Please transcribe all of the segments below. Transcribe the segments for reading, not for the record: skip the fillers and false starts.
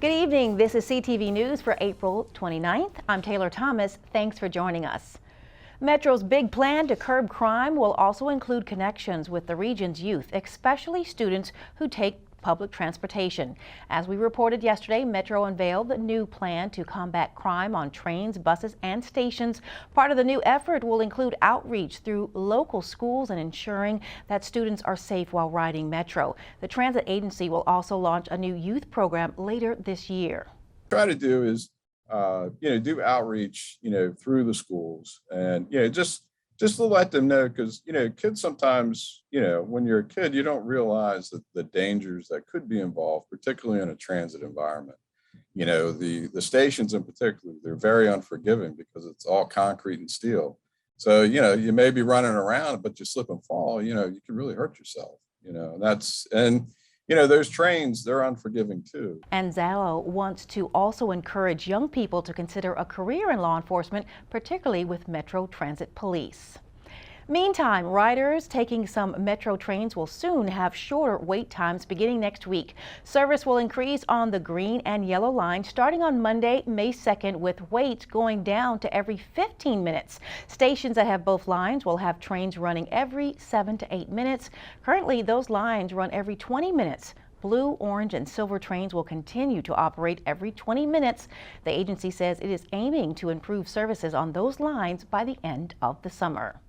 Good evening. This is CTV News for April 29th. I'm Taylor Thomas. Thanks for joining us. Metro's big plan to curb crime will also include connections with the region's youth, especially students who take public transportation. As we reported yesterday, Metro unveiled the new plan to combat crime on trains, buses, and stations. Part of the new effort will include outreach through local schools and ensuring that students are safe while riding Metro. The transit agency will also launch a new youth program later this year. Try to do is, do outreach, through the schools and, just to let them know, because, kids sometimes, when you're a kid, you don't realize that the dangers that could be involved, particularly in a transit environment. The stations in particular, they're very unforgiving because it's all concrete and steel. So, you may be running around, but you slip and fall, you can really hurt yourself, those trains, they're unforgiving too. And Zalo wants to also encourage young people to consider a career in law enforcement, particularly with Metro Transit Police. Meantime, riders taking some Metro trains will soon have shorter wait times beginning next week. Service will increase on the green and yellow line starting on Monday, May 2nd, with waits going down to every 15 minutes. Stations that have both lines will have trains running every 7 to 8 minutes. Currently, those lines run every 20 minutes. Blue, orange, and silver trains will continue to operate every 20 minutes. The agency says it is aiming to improve services on those lines by the end of the summer.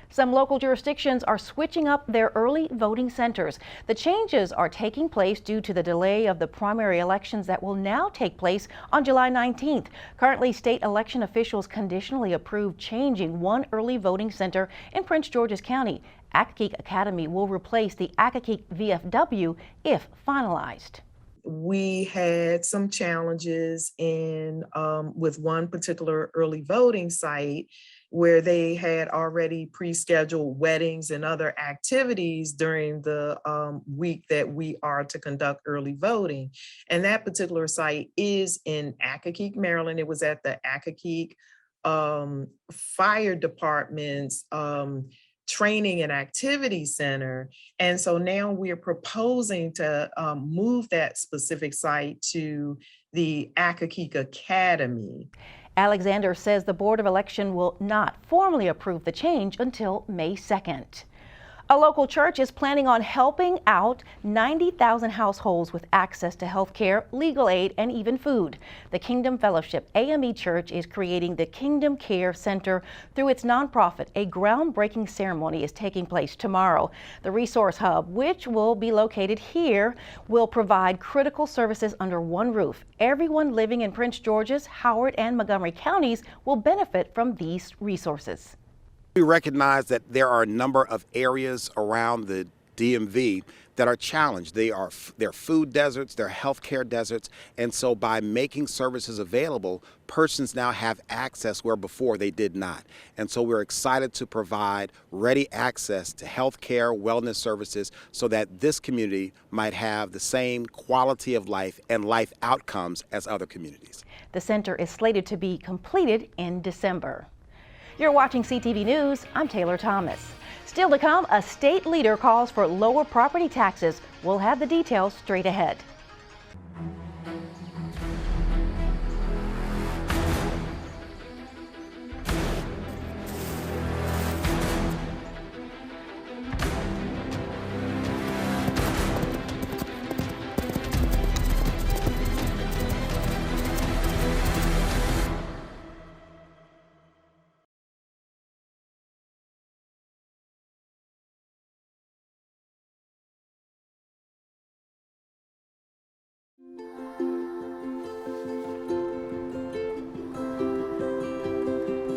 Some local jurisdictions are switching up their early voting centers. The changes are taking place due to the delay of the primary elections that will now take place on July 19th. Currently, state election officials conditionally approved changing one early voting center in Prince George's County. Accokeek Academy will replace the Accokeek VFW if finalized. We had some challenges with one particular early voting site where they had already pre-scheduled weddings and other activities during the week that we are to conduct early voting. And that particular site is in Accokeek, Maryland. It was at the Accokeek Fire Department's Training and Activity Center. And so now we are proposing to move that specific site to the Accokeek Academy. Alexander says the Board of Election will not formally approve the change until May 2nd. A local church is planning on helping out 90,000 households with access to health care, legal aid, and even food. The Kingdom Fellowship AME Church is creating the Kingdom Care Center through its nonprofit. A groundbreaking ceremony is taking place tomorrow. The Resource Hub, which will be located here, will provide critical services under one roof. Everyone living in Prince George's, Howard, and Montgomery counties will benefit from these resources. We recognize that there are a number of areas around the DMV that are challenged. They're food deserts, they're healthcare deserts, and so by making services available, persons now have access where before they did not. And so we're excited to provide ready access to healthcare, wellness services so that this community might have the same quality of life and life outcomes as other communities. The center is slated to be completed in December. You're watching CTV News. I'm Taylor Thomas. Still to come, a state leader calls for lower property taxes. We'll have the details straight ahead.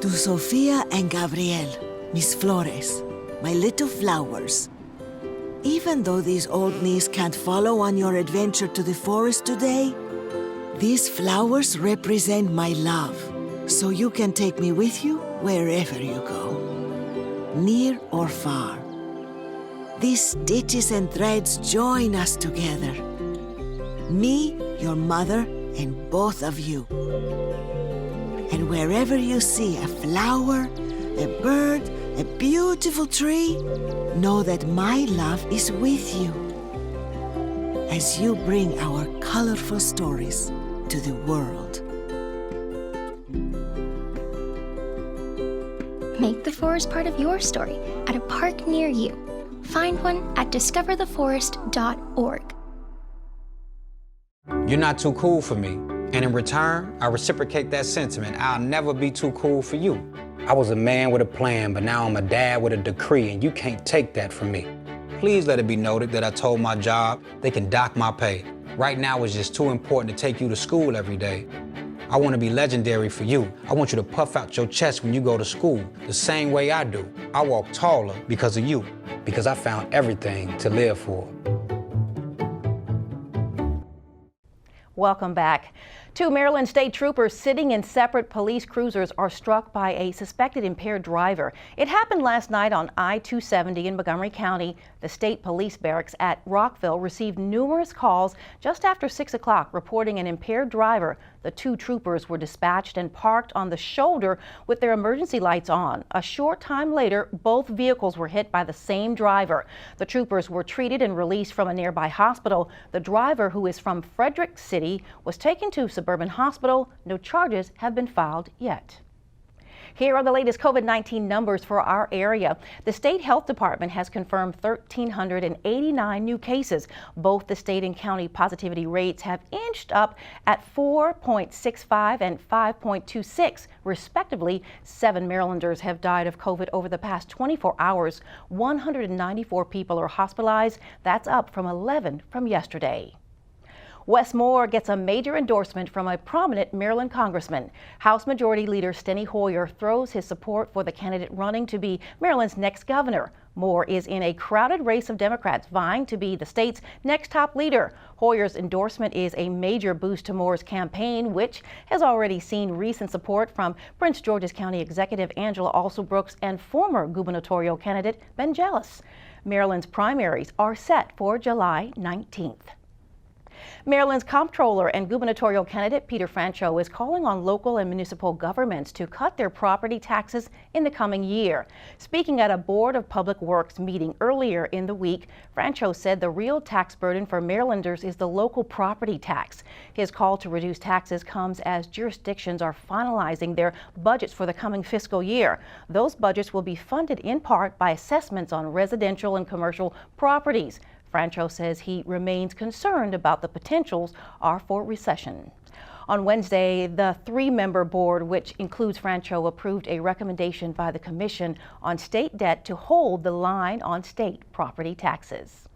To Sofia and Gabriel, mis flores, my little flowers. Even though these old knees can't follow on your adventure to the forest today, these flowers represent my love, so you can take me with you wherever you go, near or far. These stitches and threads join us together. Me, your mother, and both of you. And wherever you see a flower, a bird, a beautiful tree, know that my love is with you as you bring our colorful stories to the world. Make the forest part of your story at a park near you. Find one at discovertheforest.org. You're not too cool for me, and in return, I reciprocate that sentiment. I'll never be too cool for you. I was a man with a plan, but now I'm a dad with a decree, and you can't take that from me. Please let it be noted that I told my job they can dock my pay. Right now it's just too important to take you to school every day. I want to be legendary for you. I want you to puff out your chest when you go to school, the same way I do. I walk taller because of you, because I found everything to live for. Welcome back. Two Maryland state troopers sitting in separate police cruisers are struck by a suspected impaired driver. It happened last night on I-270 in Montgomery County. The state police barracks at Rockville received numerous calls just after 6 o'clock reporting an impaired driver. The two troopers were dispatched and parked on the shoulder with their emergency lights on. A short time later, both vehicles were hit by the same driver. The troopers were treated and released from a nearby hospital. The driver, who is from Frederick City, was taken to Suburban Hospital. No charges have been filed yet. Here are the latest COVID-19 numbers for our area. The state health department has confirmed 1,389 new cases. Both the state and county positivity rates have inched up at 4.65 and 5.26, respectively. 7 Marylanders have died of COVID over the past 24 hours. 194 people are hospitalized. That's up from 11 from yesterday. Wes Moore gets a major endorsement from a prominent Maryland congressman. House Majority Leader Steny Hoyer throws his support for the candidate running to be Maryland's next governor. Moore is in a crowded race of Democrats vying to be the state's next top leader. Hoyer's endorsement is a major boost to Moore's campaign, which has already seen recent support from Prince George's County Executive Angela Alsobrooks and former gubernatorial candidate Ben Jealous. Maryland's primaries are set for July 19th. Maryland's comptroller and gubernatorial candidate Peter Franchot is calling on local and municipal governments to cut their property taxes in the coming year. Speaking at a Board of Public Works meeting earlier in the week, Franchot said the real tax burden for Marylanders is the local property tax. His call to reduce taxes comes as jurisdictions are finalizing their budgets for the coming fiscal year. Those budgets will be funded in part by assessments on residential and commercial properties. Franchot says he remains concerned about the potentials are for recession. On Wednesday, the 3-member board, which includes Franchot, approved a recommendation by the Commission on State Debt to hold the line on state property taxes.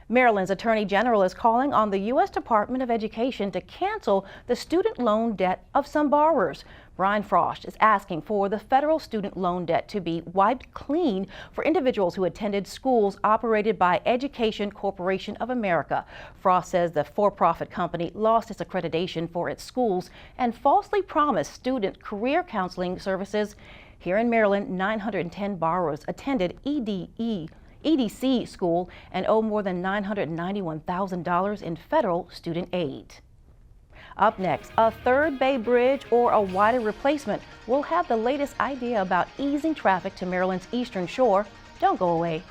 Maryland's Attorney General is calling on the U.S. Department of Education to cancel the student loan debt of some borrowers. Brian Frost is asking for the federal student loan debt to be wiped clean for individuals who attended schools operated by Education Corporation of America. Frost says the for-profit company lost its accreditation for its schools and falsely promised student career counseling services. Here in Maryland, 910 borrowers attended EDC school and owe more than $991,000 in federal student aid. Up next, a third Bay Bridge or a wider replacement. We'll have the latest idea about easing traffic to Maryland's eastern shore. Don't go away.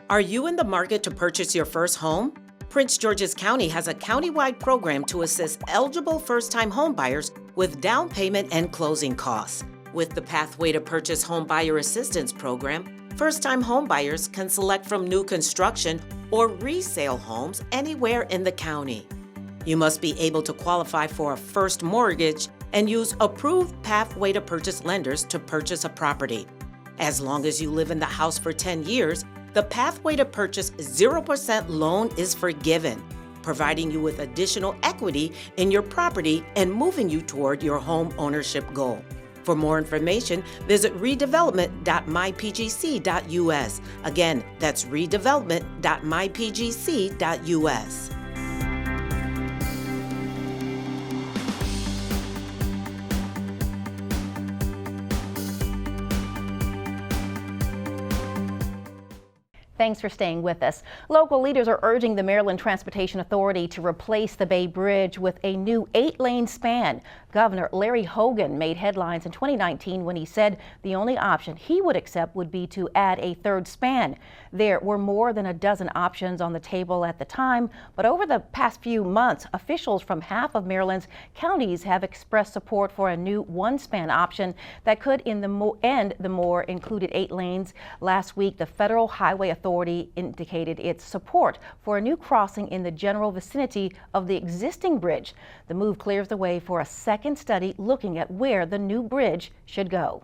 Are you in the market to purchase your first home? Prince George's County has a countywide program to assist eligible first-time homebuyers with down payment and closing costs. With the Pathway to Purchase Home Buyer Assistance Program, first-time homebuyers can select from new construction or resale homes anywhere in the county. You must be able to qualify for a first mortgage and use approved Pathway to Purchase lenders to purchase a property. As long as you live in the house for 10 years, the Pathway to Purchase 0% loan is forgiven, providing you with additional equity in your property and moving you toward your home ownership goal. For more information, visit redevelopment.mypgc.us. Again, that's redevelopment.mypgc.us. Thanks for staying with us. Local leaders are urging the Maryland Transportation Authority to replace the Bay Bridge with a new 8-lane span. Governor Larry Hogan made headlines in 2019 when he said the only option he would accept would be to add a third span. There were more than a dozen options on the table at the time, but over the past few months, officials from half of Maryland's counties have expressed support for a new one-span option that could end the more included 8 lanes. Last week, the Federal Highway Authority indicated its support for a new crossing in the general vicinity of the existing bridge. The move clears the way for a second study looking at where the new bridge should go.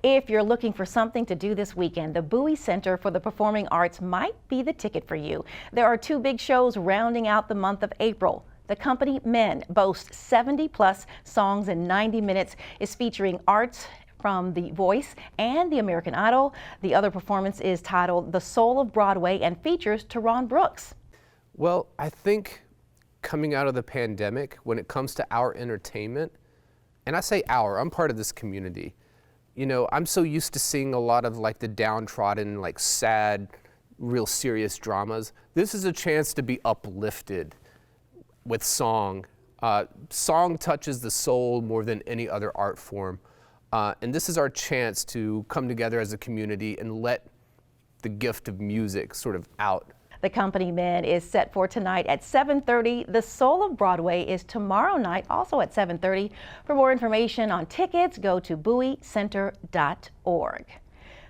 If you're looking for something to do this weekend, the Bowie Center for the Performing Arts might be the ticket for you. There are 2 big shows rounding out the month of April. The company Men boasts 70-plus songs in 90 minutes, is featuring arts from The Voice and The American Idol. The other performance is titled The Soul of Broadway and features Teron Brooks. Well, I think coming out of the pandemic, when it comes to our entertainment, and I say our, I'm part of this community. You know, I'm so used to seeing a lot of like the downtrodden, like sad, real serious dramas. This is a chance to be uplifted with song. Song touches the soul more than any other art form. And this is our chance to come together as a community and let the gift of music sort of out. The company Men is set for tonight at 7:30. The Soul of Broadway is tomorrow night, also at 7:30. For more information on tickets, go to bowiecenter.org.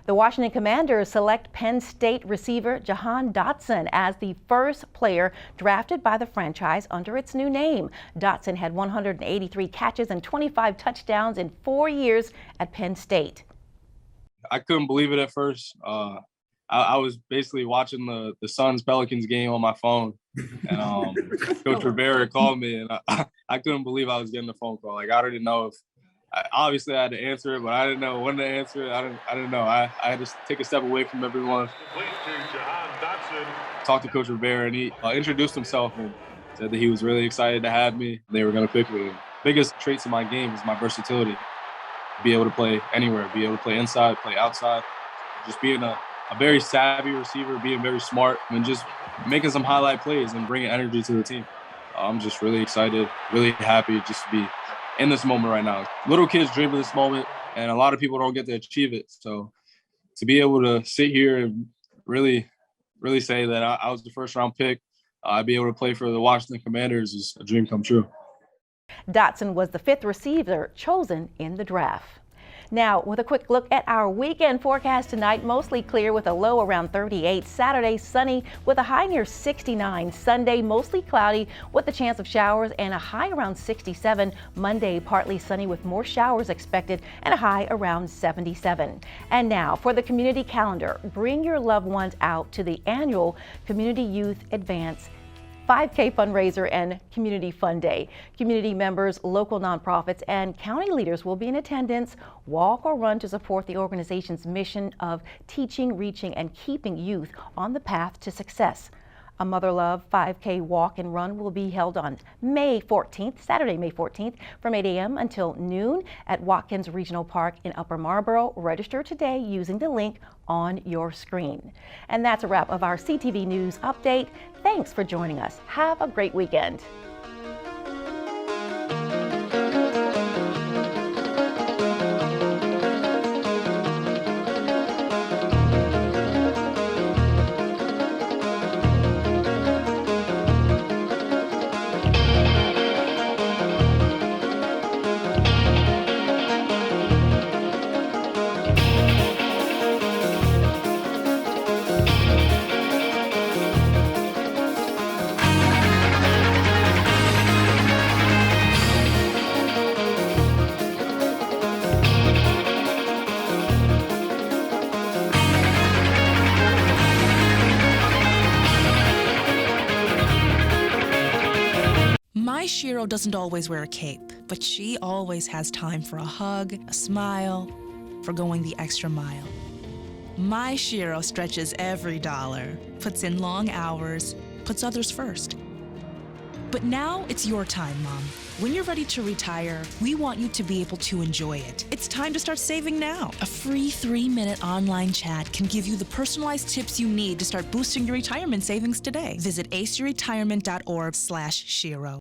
The Washington Commanders select Penn State receiver Jahan Dotson as the first player drafted by the franchise under its new name. Dotson had 183 catches and 25 touchdowns in 4 years at Penn State. I couldn't believe it at first. I was basically watching the Suns-Pelicans game on my phone, and Coach Rivera called me, and I couldn't believe I was getting a phone call. Like, I didn't know if obviously I had to answer it, but I didn't know when to answer it. I didn't know. I had to take a step away from everyone. Talked to Coach Rivera, and he introduced himself and said that he was really excited to have me. They were going to pick me. Biggest traits of my game is my versatility. Be able to play anywhere, be able to play inside, play outside. Just being a very savvy receiver, being very smart, and just making some highlight plays and bringing energy to the team. I'm just really excited, really happy just to be in this moment right now. Little kids dream of this moment, and a lot of people don't get to achieve it. So to be able to sit here and really say that I was the first round pick, I'd be able to play for the Washington Commanders is a dream come true. Dotson was the 5th receiver chosen in the draft. Now, with a quick look at our weekend forecast tonight, mostly clear with a low around 38. Saturday, sunny with a high near 69. Sunday, mostly cloudy with a chance of showers and a high around 67. Monday, partly sunny with more showers expected and a high around 77. And now for the community calendar, bring your loved ones out to the annual Community Youth Advance 5K fundraiser and Community Fun Day. Community members, local nonprofits, and county leaders will be in attendance, walk or run to support the organization's mission of teaching, reaching, and keeping youth on the path to success. A Mother Love 5K walk and run will be held on May 14th, Saturday, May 14th, from 8 a.m. until noon at Watkins Regional Park in Upper Marlboro. Register today using the link on your screen. And that's a wrap of our CTV News Update. Thanks for joining us. Have a great weekend. My Shiro doesn't always wear a cape, but she always has time for a hug, a smile, for going the extra mile. My Shiro stretches every dollar, puts in long hours, puts others first. But now it's your time, Mom. When you're ready to retire, we want you to be able to enjoy it. It's time to start saving now. A free 3-minute online chat can give you the personalized tips you need to start boosting your retirement savings today. Visit aceyourretirement.org/Shiro.